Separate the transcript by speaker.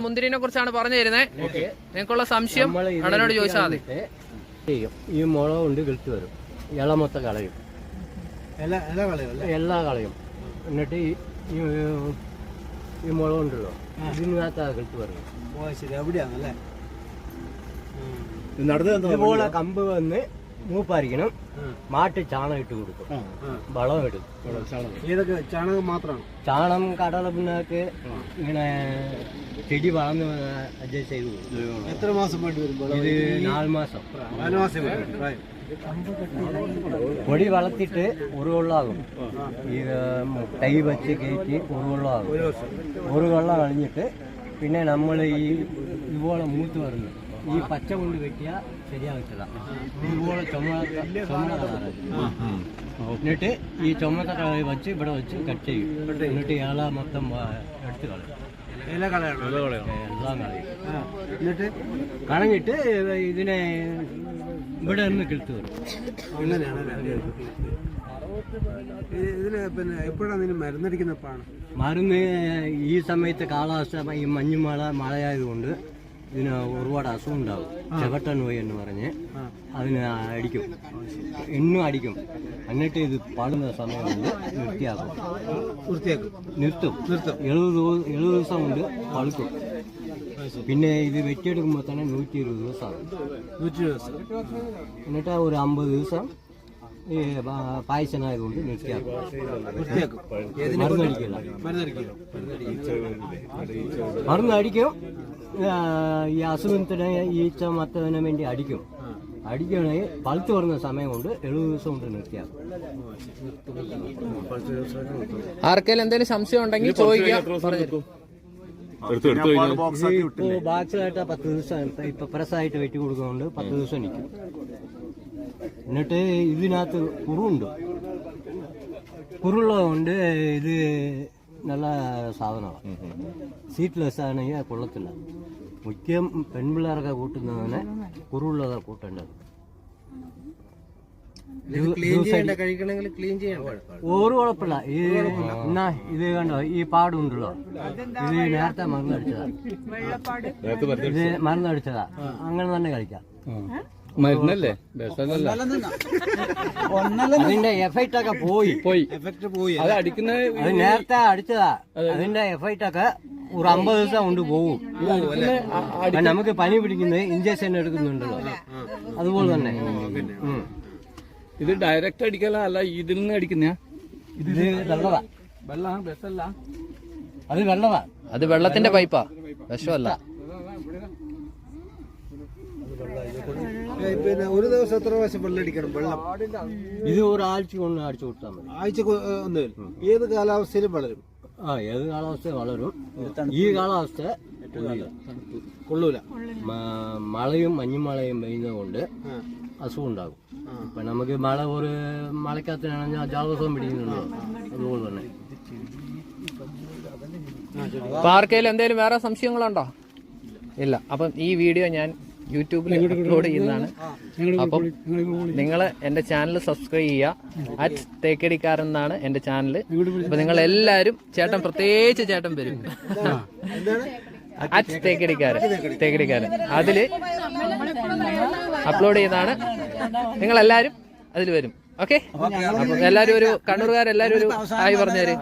Speaker 1: മുന്തിരിനെ കുറിച്ചാണ് പറഞ്ഞു തരുന്നത്. നിങ്ങൾക്കുള്ള സംശയം അണ്ണനോട് ചോദിച്ചാൽ മതി.
Speaker 2: ഈ മുളക് കൊണ്ട് കിളിച്ചു വരും, ഇല മൊത്തം കളയും, എല്ലാ കളയും. എന്നിട്ട് ഈ മുളക് ഉണ്ടല്ലോ ഇതിനകത്ത് കിളിച്ചു വരും. ഇതുപോലെ കമ്പ് വന്ന് മൂപ്പായിരിക്കണം. മാട്ട് ചാണകം ഇട്ട് കൊടുക്കും, വളം ഇടും.
Speaker 3: ഏതൊക്കെ ചാണകം മാത്രമാണ്?
Speaker 2: ചാണകം, കടല പിണ്ണാക്ക്, ഇങ്ങനെ ചെടി വളർന്ന് അഡ്ജസ്റ്റ് ചെയ്ത് കൊടുക്കും.
Speaker 3: എത്ര മാസം വേണ്ടി വരും?
Speaker 2: ഇത് 4 മാസം.
Speaker 3: 4 മാസം
Speaker 2: പൊടി വളർത്തിട്ട് ഒരു കൊള്ളാകും. ഈ തൈ വെച്ച് കയറ്റി ഒരു കൊള്ളാകും. ഒരു കൊള്ളം കഴിഞ്ഞിട്ട് പിന്നെ നമ്മൾ ഇതുപോലെ മൂത്ത് വരുന്നു. ഈ പച്ച കൊണ്ട് വെട്ടിയാൽ ശരിയാകത്തില്ല. ഇതുപോലെ ചുമന്ന കളറാണ്. എന്നിട്ട് ഈ ചുമന്ന കളർ വെച്ച് ഇവിടെ വെച്ച് കട്ട് ചെയ്യും. എന്നിട്ട് ഇല മൊത്തം എടുത്ത് കളയും. എല്ലാം കളയും. എന്നിട്ട് കളഞ്ഞിട്ട് ഇതിനെ ഇവിടെ നിന്ന് കിളുത്ത് വരും.
Speaker 3: ഇതിന് പിന്നെ എപ്പോഴാണ് ഇതിന് മരുന്നടിക്കുന്നപ്പോഴാണ്?
Speaker 2: മരുന്ന് ഈ സമയത്ത് കാലാവസ്ഥ ഈ മഴയായതുകൊണ്ട് ഇതിന് ഒരുപാട് അസുഖം ഉണ്ടാവും. ചെവട്ട നോയി എന്ന് പറഞ്ഞ് അതിന് അടിക്കും, എണ്ണും അടിക്കും. എന്നിട്ട് ഇത് പാടുന്ന സമയം കൊണ്ട് നിർത്തും. 70 ദിവസം കൊണ്ട് പളുക്കും. പിന്നെ ഇത് വെട്ടിയെടുക്കുമ്പോൾ തന്നെ 120 ദിവസമാണ്. എന്നിട്ട് ഒരു 50 ദിവസം ഈ പായസനായതുകൊണ്ട് നിർത്തിയാക്കും. മരുന്നടിക്കും. ഈ അസുഖത്തിന് ഈച്ച മത്തതിന് വേണ്ടി അടിക്കും. അടിക്കണമെങ്കിൽ പഴുത്ത് വരുന്ന സമയം കൊണ്ട് 70 ദിവസം കൊണ്ട് നിർത്തിയാക്കും.
Speaker 1: ആർക്കെങ്കിലും എന്തെങ്കിലും സംശയം ഉണ്ടെങ്കിൽ ചോദിക്കാം.
Speaker 2: ബാക്സിലായിട്ട് 10 ദിവസം ഇപ്പൊ പ്രസ്സായിട്ട് വെട്ടി കൊടുക്കുന്നുണ്ട്. 10 ദിവസം നിൽക്കും. എന്നിട്ട് ഇതിനകത്ത് കുറുണ്ട്. കുറുള്ളതുകൊണ്ട് ഇത് നല്ല സാധനമാണ്. സീറ്റ്ലെസ് ആണെങ്കിൽ കൊള്ളത്തില്ല. മുഖ്യം പെൺപിള്ളേരൊക്കെ കൂട്ടുന്നതിനെ കുറുള്ളതാണ് കൂട്ടേണ്ടത്. ഒരു കുഴപ്പമില്ല. ഇത് കണ്ടോ, ഈ പാടുണ്ടല്ലോ, ഇത് നേരത്തെ മരുന്നടിച്ചതാ. ഇത് മരുന്നടിച്ചതാ. അങ്ങനെ തന്നെ കഴിക്കാം.
Speaker 1: മരുന്നല്ലേ,
Speaker 2: അതിന്റെ എഫക്റ്റ് ഒക്കെ പോയി.
Speaker 1: അത് അടിക്കുന്ന
Speaker 2: അത് നേരത്തെ അടിച്ചതാ. അതിന്റെ എഫക്റ്റ് ഒക്കെ ഒരു 50 ദിവസം കൊണ്ട് പോകും. നമുക്ക് പനി പിടിക്കുന്നത് ഇഞ്ചക്ഷൻ എടുക്കുന്നുണ്ടല്ലോ, അതുപോലെ തന്നെ.
Speaker 1: ഇത് ഡയറക്റ്റ് അടിക്കല, അല്ല ഇതിൽ നിന്ന് അടിക്കുന്ന?
Speaker 2: ഇത് വെള്ളവാ. അത് വെള്ളവാ.
Speaker 1: അത് വെള്ളത്തിന്റെ പൈപ്പാ, വിഷമല്ല.
Speaker 3: പിന്നെ ഒരു ദിവസം എത്ര പ്രാവശ്യം വെള്ളം അടിക്കണം? വെള്ളം
Speaker 2: ഇത് ഒരാഴ്ച കൊണ്ട് അടിച്ചു കൊടുത്താൽ മതി.
Speaker 3: ആഴ്ച ഒന്നും ഏത് കാലാവസ്ഥയിലും വളരും.
Speaker 2: ഏത് കാലാവസ്ഥ വളരും. ഈ കാലാവസ്ഥ
Speaker 3: കൊള്ളൂല.
Speaker 2: മഴയും മഞ്ഞുമഴയും പെയ്യുന്നത് കൊണ്ട് അസുഖം ഉണ്ടാകും. ഇപ്പൊ നമുക്ക് മഴക്കകത്തിനാണെങ്കിൽ ജലദോഷം പിടിക്കുന്നുണ്ടോ, അതുപോലെ തന്നെ.
Speaker 1: ആർക്കെങ്കിലും എന്തെങ്കിലും വേറെ സംശയങ്ങളുണ്ടോ? ഇല്ല. അപ്പം ഈ വീഡിയോ ഞാൻ യൂട്യൂബിൽ അപ്ലോഡ് ചെയ്യുന്നതാണ്. അപ്പം നിങ്ങൾ എൻ്റെ ചാനൽ സബ്സ്ക്രൈബ് ചെയ്യുക. @തേക്കടിക്കാരൻ എന്നാണ് എൻ്റെ ചാനൽ. അപ്പൊ നിങ്ങൾ എല്ലാവരും, ചേട്ടൻ പ്രത്യേകിച്ച് ചേട്ടൻ വരും, @തേക്കടിക്കാരൻ അതില് അപ്ലോഡ് ചെയ്യുന്നതാണ്. നിങ്ങൾ എല്ലാവരും അതിൽ വരും. ഓക്കെ, അപ്പൊ എല്ലാവരും ഒരു കണ്ണൂർക്കാരെല്ലാവരും ഒരു ഹായ് പറഞ്ഞേര്.